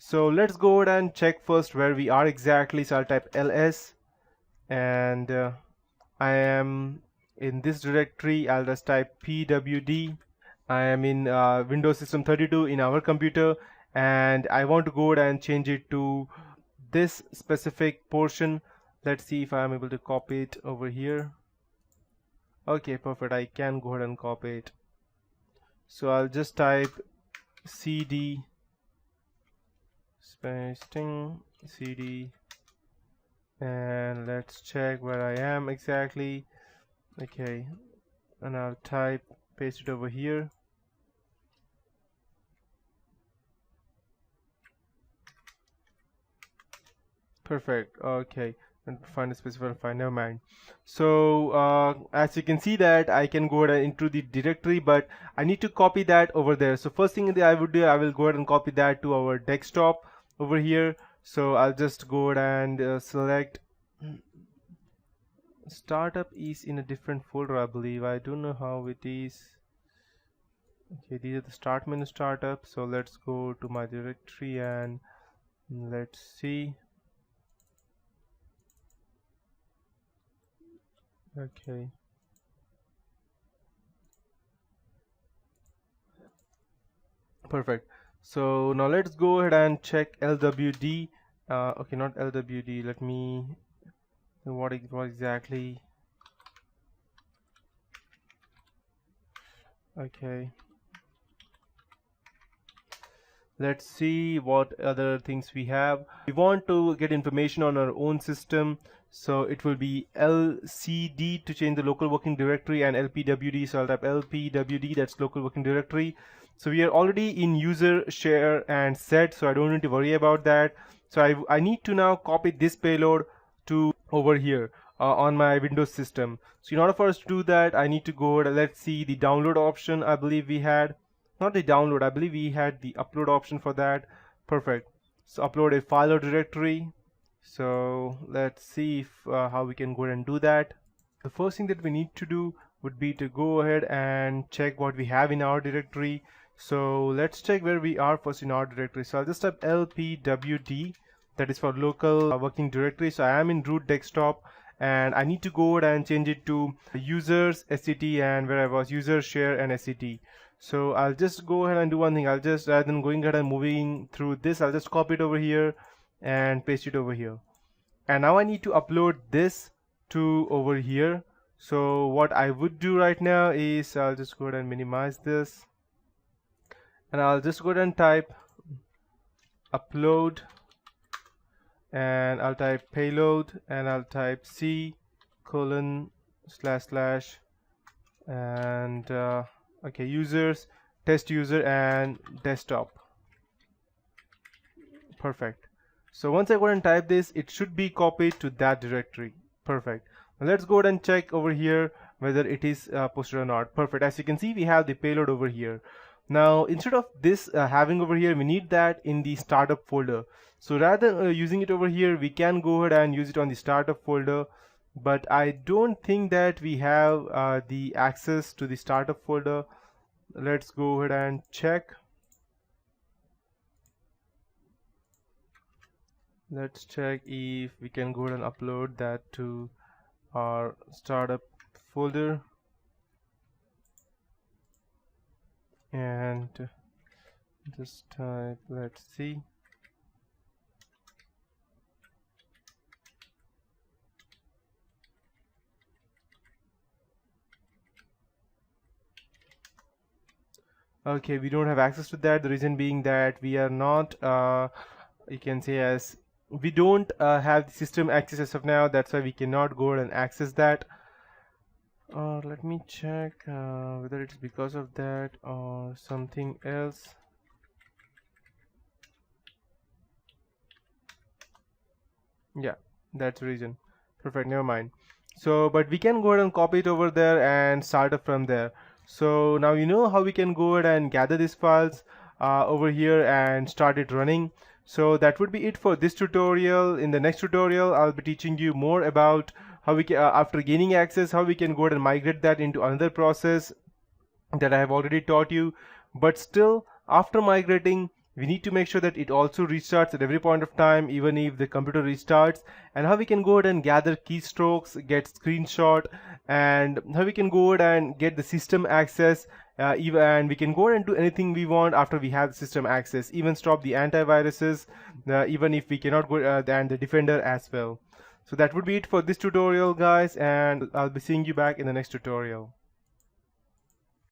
So let's go ahead and check first where we are exactly. So I'll type ls, and I am in this directory. I'll just type pwd. I am in Windows System 32 in our computer, and I want to go ahead and change it to this specific portion. Let's see if I am able to copy it over here. Okay, perfect. I can go ahead and copy it. So I'll just type cd spacing cd, and let's check where I am exactly. Okay, and I'll type, paste it over here. Perfect. Okay, and find a specified file, never mind. So as you can see that I can go ahead and into the directory, but I need to copy that over there. So first thing that I would do, I will go ahead and copy that to our desktop over here. So I'll just go ahead and select startup is in a different folder, I believe. I don't know how it is. Okay, these are the start menu startup. So let's go to my directory and let's see. Okay, perfect. So now let's go ahead and check LWD. Okay, not LWD. Let me, what exactly? Okay, let's see what other things we have. We want to get information on our own system, so it will be LCD to change the local working directory, and LPWD. So I'll type LPWD, that's local working directory. So we are already in user, share, and set, so I don't need to worry about that. So I need to now copy this payload to over here on my Windows system. So in order for us to do that, I need to go, let's see the download option. I believe we had, not the download, I believe we had the upload option for that. Perfect. So upload a file or directory. So let's see if how we can go ahead and do that. The first thing that we need to do would be to go ahead and check what we have in our directory. So let's check where we are first in our directory. So I'll just type lpwd, that is for local working directory. So I am in root desktop, and I need to go ahead and change it to users, SCT, and where I was user, share, and SCT. So I'll just go ahead and do one thing. I'll just, rather than going ahead and moving through this, I'll just copy it over here and paste it over here. And now I need to upload this to over here. So what I would do right now is I'll just go ahead and minimize this, and I'll just go ahead and type upload, and I'll type payload, and I'll type c:// and okay, users, test user, and desktop. Perfect. So once I go ahead and type this, it should be copied to that directory. Perfect. Now let's go ahead and check over here whether it is posted or not. Perfect. As you can see, we have the payload over here. Now instead of this having over here, we need that in the startup folder. So rather than using it over here, we can go ahead and use it on the startup folder, but I don't think that we have the access to the startup folder. Let's go ahead and check. Let's check if we can go ahead and upload that to our startup folder, and just type, let's see. Okay, we don't have access to that. The reason being that we are not, you can say, as we don't have the system access as of now. That's why we cannot go ahead and access that. Let me check whether it's because of that or something else. Yeah, that's the reason. Perfect, never mind. So but we can go ahead and copy it over there and start up from there. So now you know how we can go ahead and gather these files over here and start it running. So that would be it for this tutorial. In the next tutorial, I'll be teaching you more about how we can, after gaining access, how we can go ahead and migrate that into another process that I have already taught you. But still, after migrating, We need to make sure that it also restarts at every point of time, even if the computer restarts, and how we can go ahead and gather keystrokes, get screenshot, and how we can go ahead and get the system access, and we can go ahead and do anything we want after we have the system access, even stop the antiviruses, even if we cannot go, and the defender as well. So that would be it for this tutorial, guys, and I'll be seeing you back in the next tutorial.